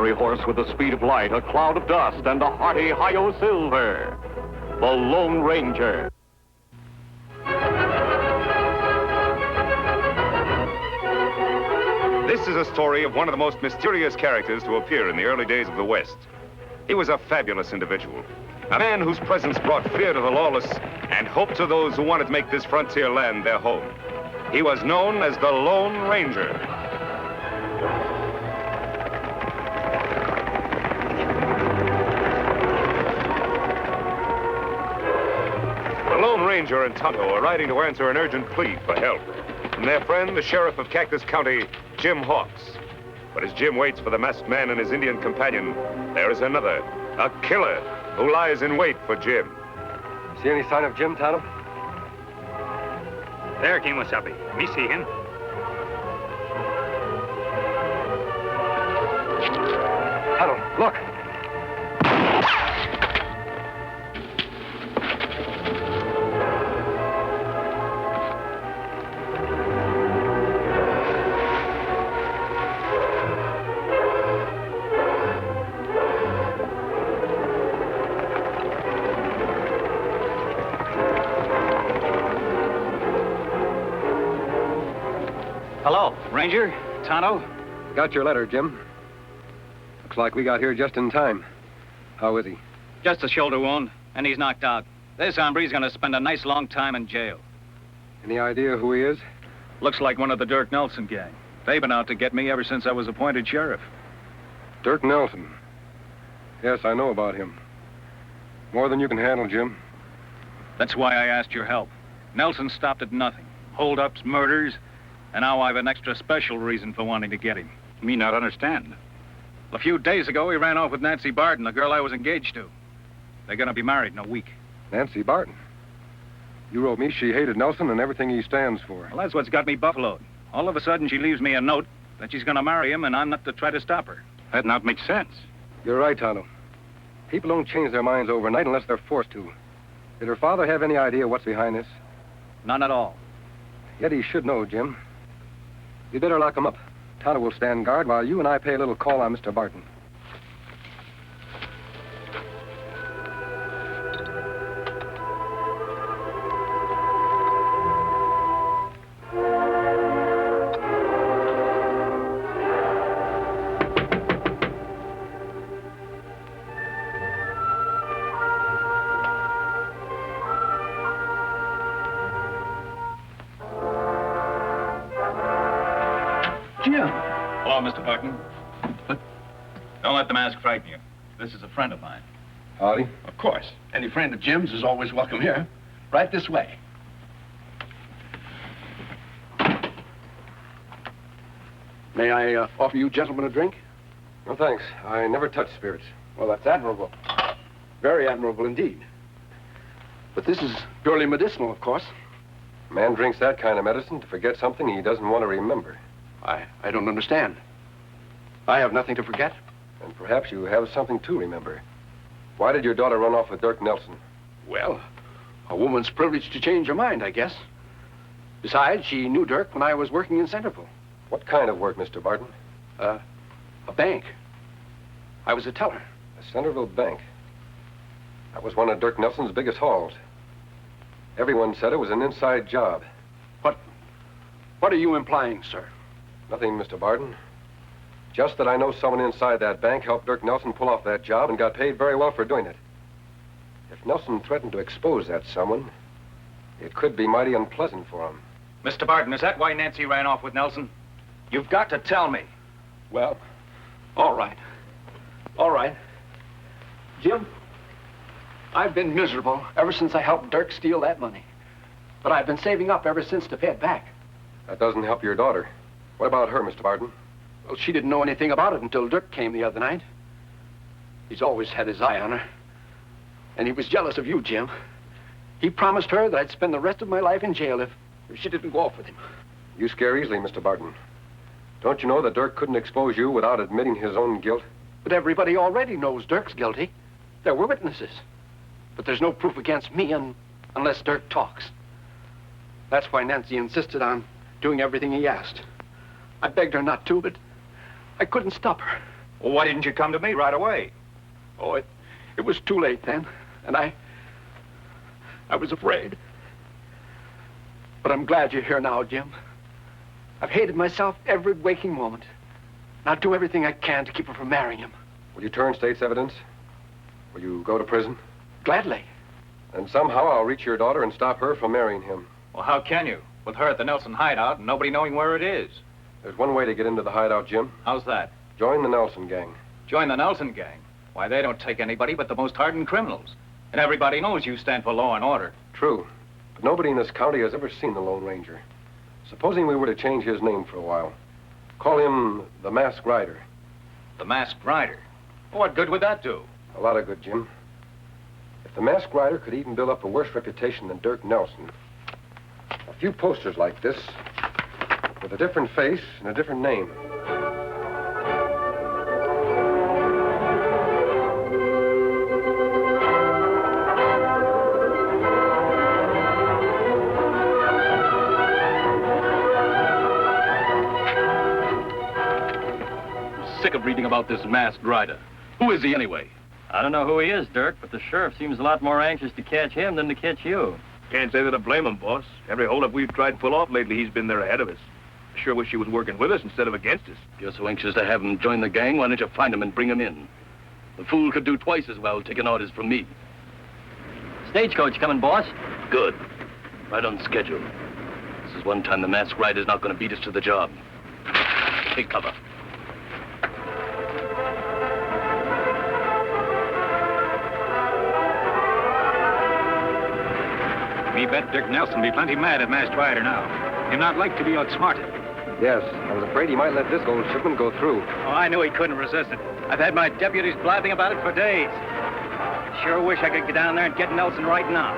fiery horse with the speed of light, a cloud of dust, and a hearty Hi-Yo Silver, the Lone Ranger. This is a story of one of the most mysterious characters to appear in the early days of the West. He was a fabulous individual, a man whose presence brought fear to the lawless and hope to those who wanted to make this frontier land their home. He was known as the Lone Ranger. The Lone Ranger and Tonto are riding to answer an urgent plea for help from their friend, the sheriff of Cactus County, Jim Hawks. But as Jim waits for the masked man and his Indian companion, there is another, a killer, who lies in wait for Jim. See any sign of Jim, Tonto? There, Kimosabe. Me see him. Tonto, look. Hello, Ranger, Tonto. Got your letter, Jim. Looks like we got here just in time. How is he? Just a shoulder wound, and he's knocked out. This hombre's gonna spend a nice long time in jail. Any idea who he is? Looks like one of the Dirk Nelson gang. They've been out to get me ever since I was appointed sheriff. Dirk Nelson. Yes, I know about him. More than you can handle, Jim. That's why I asked your help. Nelson stopped at nothing. Hold-ups, murders, and now I've an extra special reason for wanting to get him. Me not understand. A few days ago, he ran off with Nancy Barton, the girl I was engaged to. They're gonna be married in a week. Nancy Barton. You wrote me she hated Nelson and everything he stands for. Well, that's what's got me buffaloed. All of a sudden, she leaves me a note that she's gonna marry him, and I'm not to try to stop her. That not makes sense. You're right, Tonto. People don't change their minds overnight unless they're forced to. Did her father have any idea what's behind this? None at all. Yet he should know, Jim. You better lock him up. Tonto will stand guard while you and I pay a little call on Mr. Barton. Hello, Mr. Barton. Don't let the mask frighten you. This is a friend of mine. Howdy. Of course. Any friend of Jim's is always welcome here. Right this way. May I offer you gentlemen a drink? No, thanks. I never touch spirits. Well, that's admirable. Very admirable indeed. But this is purely medicinal, of course. A man drinks that kind of medicine to forget something he doesn't want to remember. I don't understand. I have nothing to forget. And perhaps you have something to remember. Why did your daughter run off with Dirk Nelson? Well, a woman's privilege to change her mind, I guess. Besides, she knew Dirk when I was working in Centerville. What kind of work, Mr. Barton? A bank. I was a teller. A Centerville bank. That was one of Dirk Nelson's biggest hauls. Everyone said it was an inside job. What are you implying, sir? Nothing, Mr. Barton. Just that I know someone inside that bank helped Dirk Nelson pull off that job and got paid very well for doing it. If Nelson threatened to expose that someone, it could be mighty unpleasant for him. Mr. Barton, is that why Nancy ran off with Nelson? You've got to tell me. Well, all right. All right. Jim, I've been miserable ever since I helped Dirk steal that money. But I've been saving up ever since to pay it back. That doesn't help your daughter. What about her, Mr. Barton? Well, she didn't know anything about it until Dirk came the other night. He's always had his eye on her. And he was jealous of you, Jim. He promised her that I'd spend the rest of my life in jail if she didn't go off with him. You scare easily, Mr. Barton. Don't you know that Dirk couldn't expose you without admitting his own guilt? But everybody already knows Dirk's guilty. There were witnesses. But there's no proof against me unless Dirk talks. That's why Nancy insisted on doing everything he asked. I begged her not to, but I couldn't stop her. Well, why didn't you come to me right away? Oh, it was too late then. And I was afraid. But I'm glad you're here now, Jim. I've hated myself every waking moment. And I'll do everything I can to keep her from marrying him. Will you turn state's evidence? Will you go to prison? Gladly. And somehow I'll reach your daughter and stop her from marrying him. Well, how can you? With her at the Nelson hideout and nobody knowing where it is. There's one way to get into the hideout, Jim. How's that? Join the Nelson gang. Join the Nelson gang. Why, they don't take anybody but the most hardened criminals. And everybody knows you stand for law and order. True. But nobody in this county has ever seen the Lone Ranger. Supposing we were to change his name for a while. Call him the Masked Rider. The Masked Rider? What good would that do? A lot of good, Jim. If the Masked Rider could even build up a worse reputation than Dirk Nelson, a few posters like this, with a different face and a different name. Sick of reading about this Masked Rider. Who is he anyway? I don't know who he is, Dirk, but the sheriff seems a lot more anxious to catch him than to catch you. Can't say that I blame him, boss. Every holdup we've tried to pull off lately, he's been there ahead of us. Sure wish he was working with us instead of against us. If you're so anxious to have him join the gang, why don't you find him and bring him in? The fool could do twice as well taking orders from me. Stagecoach coming, boss. Good. Right on schedule. This is one time the Masked Rider's not going to beat us to the job. Take cover. Me bet Dirk Nelson be plenty mad at Masked Rider now. Him not like to be outsmarted. Yes, I was afraid he might let this gold shipment go through. Oh, I knew he couldn't resist it. I've had my deputies blabbing about it for days. Sure wish I could get down there and get Nelson right now.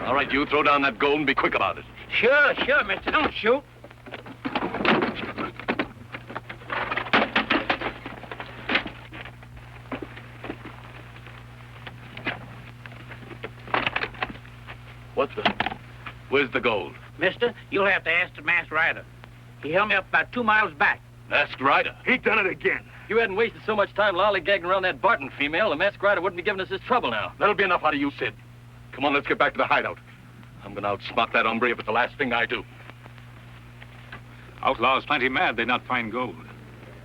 All right, you throw down that gold and be quick about it. Sure, mister. Don't shoot. What the? Where's the gold? Mister, you'll have to ask the Masked Rider. He held me up about 2 miles back. Masked Rider? He done it again. If you hadn't wasted so much time lollygagging around that Barton female, the Masked Rider wouldn't be giving us this trouble now. That'll be enough out of you, Sid. Come on, let's get back to the hideout. I'm going to outsmart that hombre if it's the last thing I do. Outlaws plenty mad they not find gold.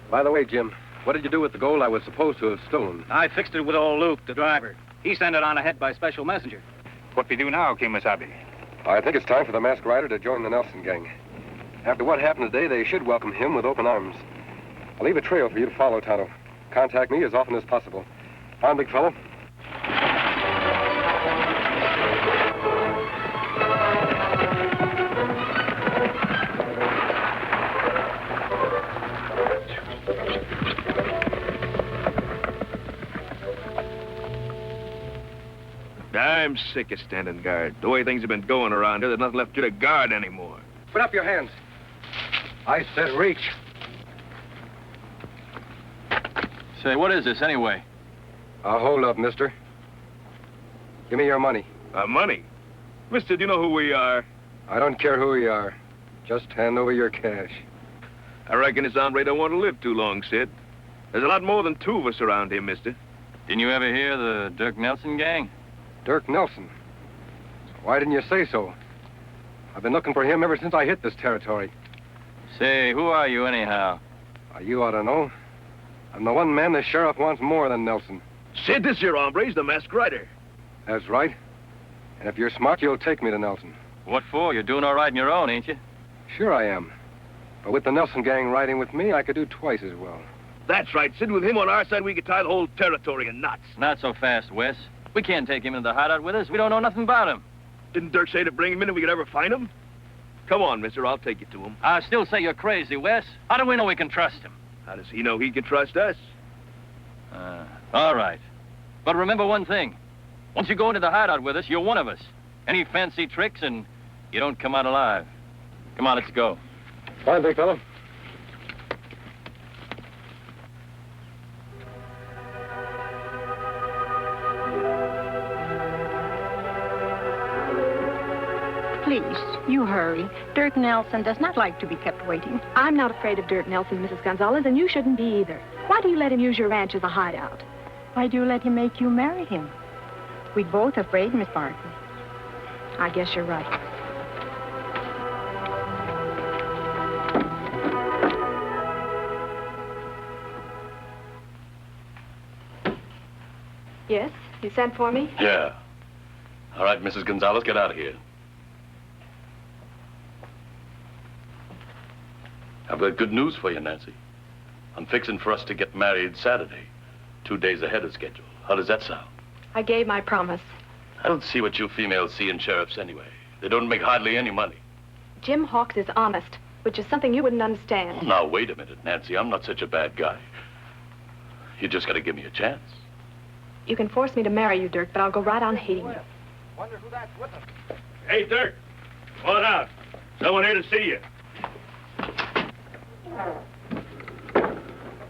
By the way, Jim, what did you do with the gold I was supposed to have stolen? I fixed it with old Luke, the driver. He sent it on ahead by special messenger. What we do now, Kimasabi? I think it's time for the Masked Rider to join the Nelson gang. After what happened today, they should welcome him with open arms. I'll leave a trail for you to follow, Tonto. Contact me as often as possible. On, big fellow. I'm sick of standing guard. The way things have been going around here, there's nothing left to guard anymore. Put up your hands. I said reach. Say, what is this anyway? Hold up, mister. Give me your money. Money? Mister, do you know who we are? I don't care who you are. Just hand over your cash. I reckon this hombre don't want to live too long, Sid. There's a lot more than 2 of us around here, mister. Didn't you ever hear the Dirk Nelson gang? Dirk Nelson. Why didn't you say so? I've been looking for him ever since I hit this territory. Say, who are you anyhow? You ought to know. I'm the one man the sheriff wants more than Nelson. Sid, this here hombre's the Masked Rider. That's right. And if you're smart, you'll take me to Nelson. What for? You're doing all right on your own, ain't you? Sure I am. But with the Nelson gang riding with me, I could do twice as well. That's right, Sid. With him on our side, we could tie the whole territory in knots. Not so fast, Wes. We can't take him into the hideout with us. We don't know nothing about him. Didn't Dirk say to bring him in if we could ever find him? Come on, mister. I'll take you to him. I still say you're crazy, Wes. How do we know we can trust him? How does he know he can trust us? All right. But remember one thing. Once you go into the hideout with us, you're one of us. Any fancy tricks and you don't come out alive. Come on, let's go. Fine, big fellow. you hurry. Dirk Nelson does not like to be kept waiting. I'm not afraid of Dirk Nelson, Mrs. Gonzalez, and you shouldn't be either. Why do you let him use your ranch as a hideout? Why do you let him make you marry him? We're both afraid, Miss Barton. I guess you're right. Yes? You sent for me? Yeah. All right, Mrs. Gonzalez, get out of here. I've got good news for you, Nancy. I'm fixing for us to get married Saturday, 2 days ahead of schedule. How does that sound? I gave my promise. I don't see what you females see in sheriffs anyway. They don't make hardly any money. Jim Hawks is honest, which is something you wouldn't understand. Oh, now, wait a minute, Nancy. I'm not such a bad guy. You just got to give me a chance. You can force me to marry you, Dirk, but I'll go right on hating you. Wonder who that's with him. Hey, Dirk. Come on out. Someone here to see you.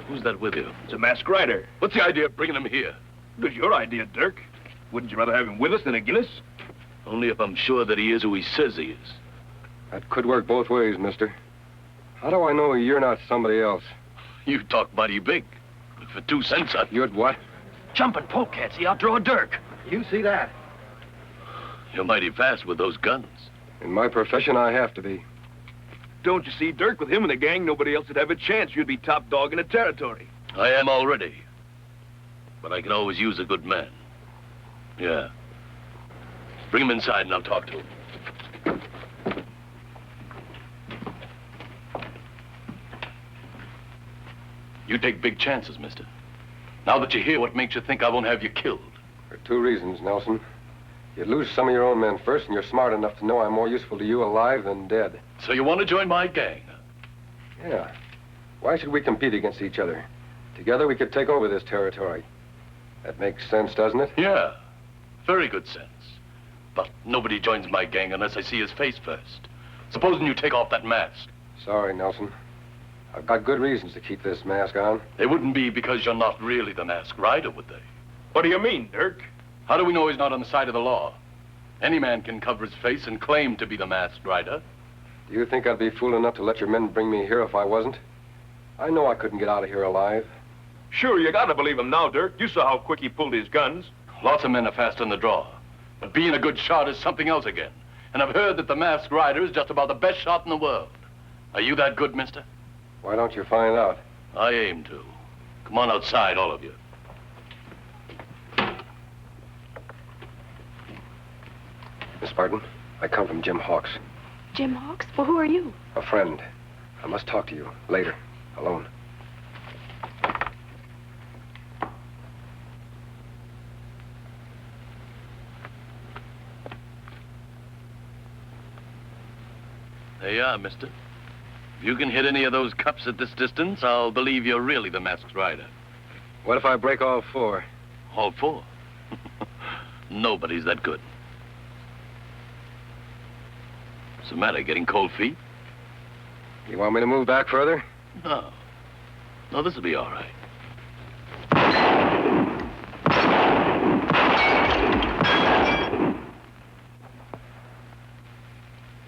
Who's that with you? It's a masked rider. What's the idea of bringing him here? It was your idea, Dirk. Wouldn't you rather have him with us than against us? Only if I'm sure that he is who he says he is. That could work both ways, mister. How do I know you're not somebody else? You talk mighty big. For 2 cents, You'd what? Jumping polecats. He outdraw Dirk. You see that? You're mighty fast with those guns. In my profession, I have to be. Don't you see, Dirk, with him in the gang, nobody else would have a chance. You'd be top dog in the territory. I am already. But I can always use a good man. Yeah. Bring him inside and I'll talk to him. You take big chances, mister. Now that you're here, what makes you think I won't have you killed? For 2 reasons, Nelson. You'd lose some of your own men first, and you're smart enough to know I'm more useful to you alive than dead. So you want to join my gang? Yeah. Why should we compete against each other? Together we could take over this territory. That makes sense, doesn't it? Yeah. Very good sense. But nobody joins my gang unless I see his face first. Supposing you take off that mask. Sorry, Nelson. I've got good reasons to keep this mask on. They wouldn't be because you're not really the masked rider, would they? What do you mean, Dirk? How do we know he's not on the side of the law? Any man can cover his face and claim to be the masked rider. Do you think I'd be fool enough to let your men bring me here if I wasn't? I know I couldn't get out of here alive. Sure, you gotta believe him now, Dirk. You saw how quick he pulled his guns. Lots of men are fast on the draw. But being a good shot is something else again. And I've heard that the masked rider is just about the best shot in the world. Are you that good, mister? Why don't you find out? I aim to. Come on outside, all of you. Miss Barton, I come from Jim Hawks. Jim Hawks? Well, who are you? A friend. I must talk to you later, alone. There you are, mister. If you can hit any of those cups at this distance, I'll believe you're really the masked rider. What if I break all 4? All 4? Nobody's that good. What's the matter, getting cold feet? You want me to move back further? No. No, this'll be all right.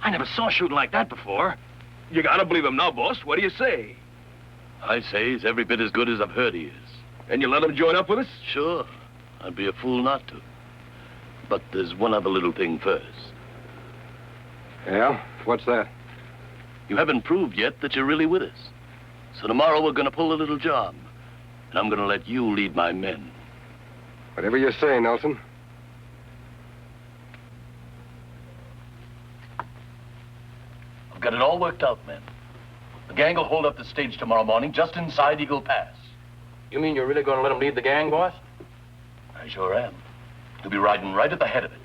I never saw shooting like that before. You gotta believe him now, boss. What do you say? I say he's every bit as good as I've heard he is. And you let him join up with us? Sure. I'd be a fool not to. But there's one other little thing first. Yeah? What's that? You haven't proved yet that you're really with us. So tomorrow we're gonna pull a little job. And I'm gonna let you lead my men. Whatever you say, Nelson. I've got it all worked out, men. The gang will hold up the stage tomorrow morning just inside Eagle Pass. You mean you're really going to let him lead the gang, boss? I sure am. You'll be riding right at the head of it.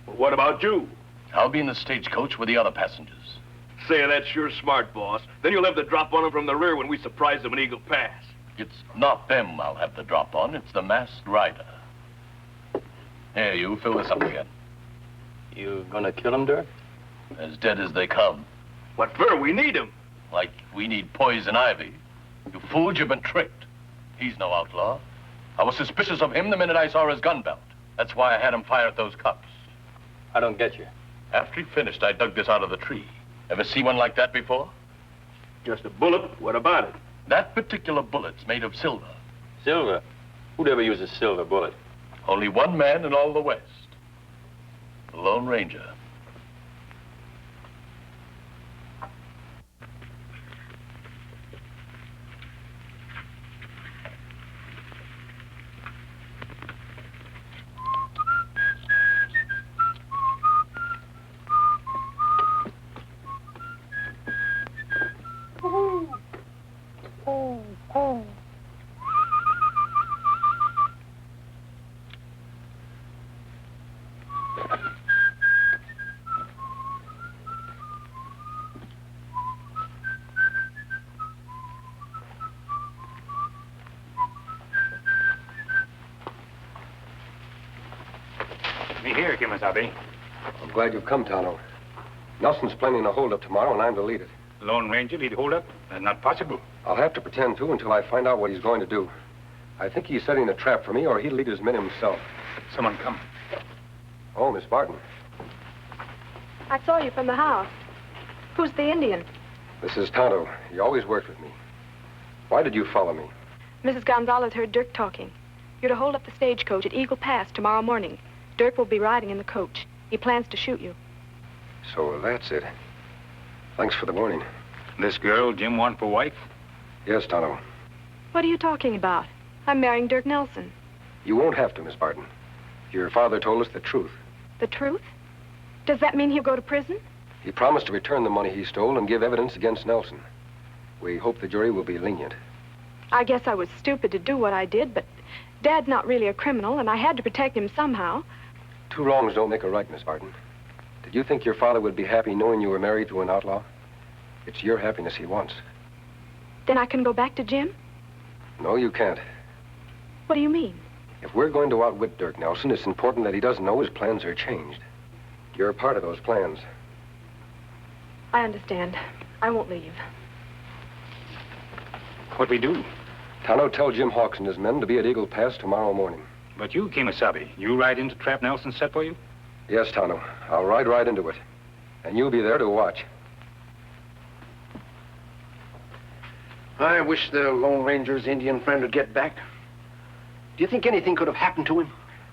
Well, what about you? I'll be in the stagecoach with the other passengers. Say, that's sure smart, boss. Then you'll have the drop on them from the rear when we surprise them in Eagle Pass. It's not them I'll have the drop on, it's the masked rider. Here, you fill this up again. You gonna kill him, Dirk? As dead as they come. What for? We need him. Like we need poison ivy. You fools, you've been tricked. He's no outlaw. I was suspicious of him the minute I saw his gun belt. That's why I had him fire at those cops. I don't get you. After he finished, I dug this out of the tree. Ever see one like that before? Just a bullet? What about it? That particular bullet's made of silver. Silver? Who'd ever use a silver bullet? Only one man in all the West. The Lone Ranger. Me here, Kimasabi. I'm glad you've come, Tonto. Nelson's planning a holdup tomorrow, and I'm to lead it. Lone Ranger lead hold up? That's not possible. I'll have to pretend to until I find out what he's going to do. I think he's setting a trap for me, or he'll lead his men himself. Someone come. Oh, Miss Barton. I saw you from the house. Who's the Indian? This is Tonto. He always worked with me. Why did you follow me? Mrs. Gonzalez heard Dirk talking. You're to hold up the stagecoach at Eagle Pass tomorrow morning. Dirk will be riding in the coach. He plans to shoot you. So that's it. Thanks for the warning. This girl Jim want for wife? Yes, Tonto. What are you talking about? I'm marrying Dirk Nelson. You won't have to, Miss Barton. Your father told us the truth. The truth? Does that mean he'll go to prison? He promised to return the money he stole and give evidence against Nelson. We hope the jury will be lenient. I guess I was stupid to do what I did, but Dad's not really a criminal, and I had to protect him somehow. Two wrongs don't make a right, Miss Barton. Did you think your father would be happy knowing you were married to an outlaw? It's your happiness he wants. Then I can go back to Jim? No, you can't. What do you mean? If we're going to outwit Dirk Nelson, it's important that he doesn't know his plans are changed. You're a part of those plans. I understand. I won't leave. What we do? Tonto, tell Jim Hawks and his men to be at Eagle Pass tomorrow morning. But you, Kimasabi, you ride into trap Nelson set for you? Yes, Tonto. I'll ride right into it. And you'll be there to watch. I wish the Lone Ranger's Indian friend would get back. Do you think anything could have happened to him?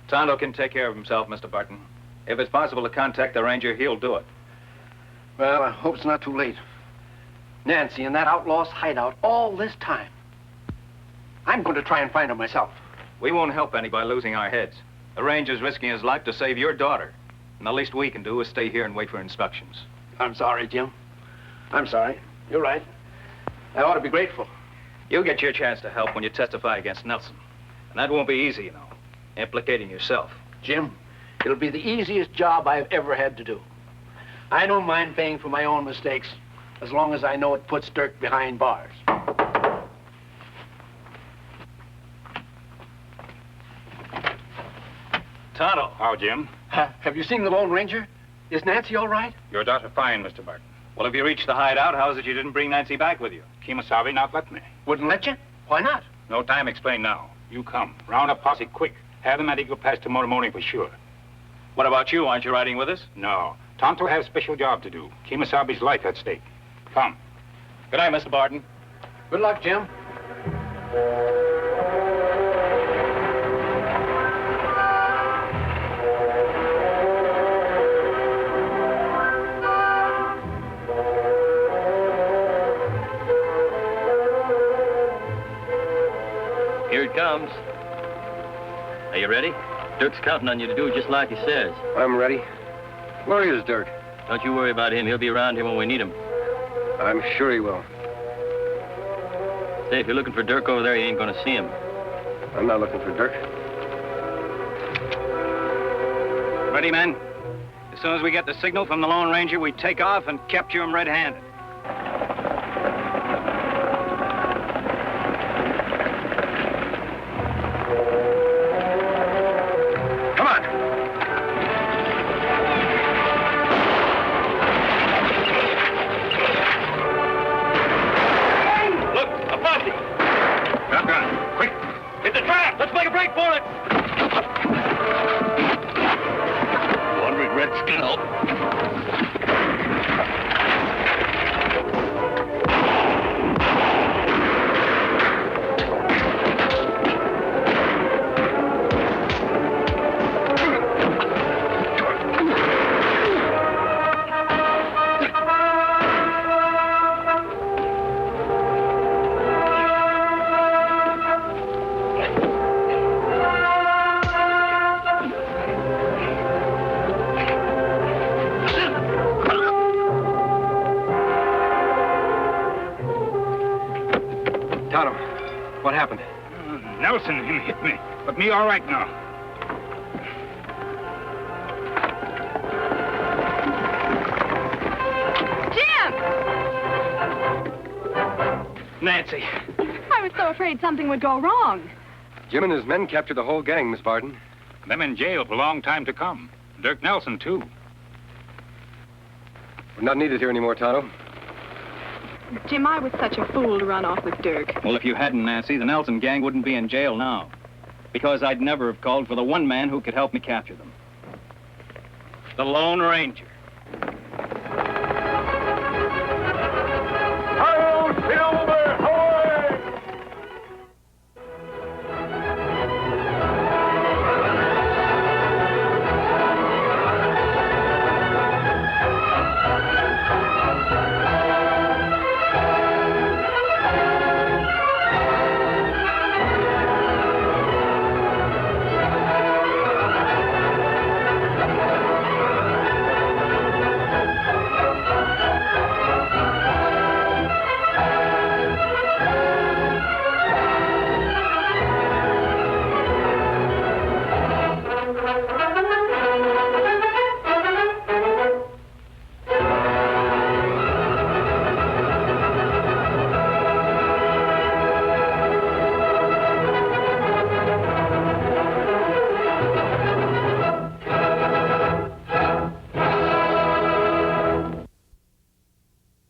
Tonto can take care of himself, Mr. Barton. If it's possible to contact the ranger, he'll do it. Well, I hope it's not too late. Nancy in that outlaw's hideout all this time. I'm going to try and find her myself. We won't help any by losing our heads. The ranger's risking his life to save your daughter. And the least we can do is stay here and wait for instructions. I'm sorry, Jim. I'm sorry. You're right. I ought to be grateful. You'll get your chance to help when you testify against Nelson. And that won't be easy, you know, implicating yourself. Jim, it'll be the easiest job I've ever had to do. I don't mind paying for my own mistakes, as long as I know it puts Dirk behind bars. Tonto. How, Jim? Have you seen the Lone Ranger? Is Nancy all right? Your daughter fine, Mr. Barton. Well, if you reached the hideout, how is it you didn't bring Nancy back with you? Kimasabi not let me. Wouldn't let you? Why not? No time explain now. You come. Round up posse quick. Have them at Eagle Pass tomorrow morning for sure. What about you? Aren't you riding with us? No. Tonto has a special job to do. Kimasabi's life at stake. Come. Good night, Mr. Barton. Good luck, Jim. Here it comes. Are you ready? Dirk's counting on you to do just like he says. I'm ready. Where is Dirk? Don't you worry about him. He'll be around here when we need him. I'm sure he will. Say, if you're looking for Dirk over there, you ain't gonna see him. I'm not looking for Dirk. Ready, men? As soon as we get the signal from the Lone Ranger, we take off and capture him red-handed. Come on! Look, a posse! Shotgun. Quick. Hit the trap! Let's make a break for it! 200 Redskin, help. Tonto, what happened? Nelson, him hit me. But me all right now. Jim! Nancy. I was so afraid something would go wrong. Jim and his men captured the whole gang, Miss Barton. Them in jail for a long time to come. Dirk Nelson, too. We're not needed here anymore, Tonto. Jim, I was such a fool to run off with Dirk. Well, if you hadn't, Nancy, the Nelson gang wouldn't be in jail now. Because I'd never have called for the one man who could help me capture them. The Lone Ranger.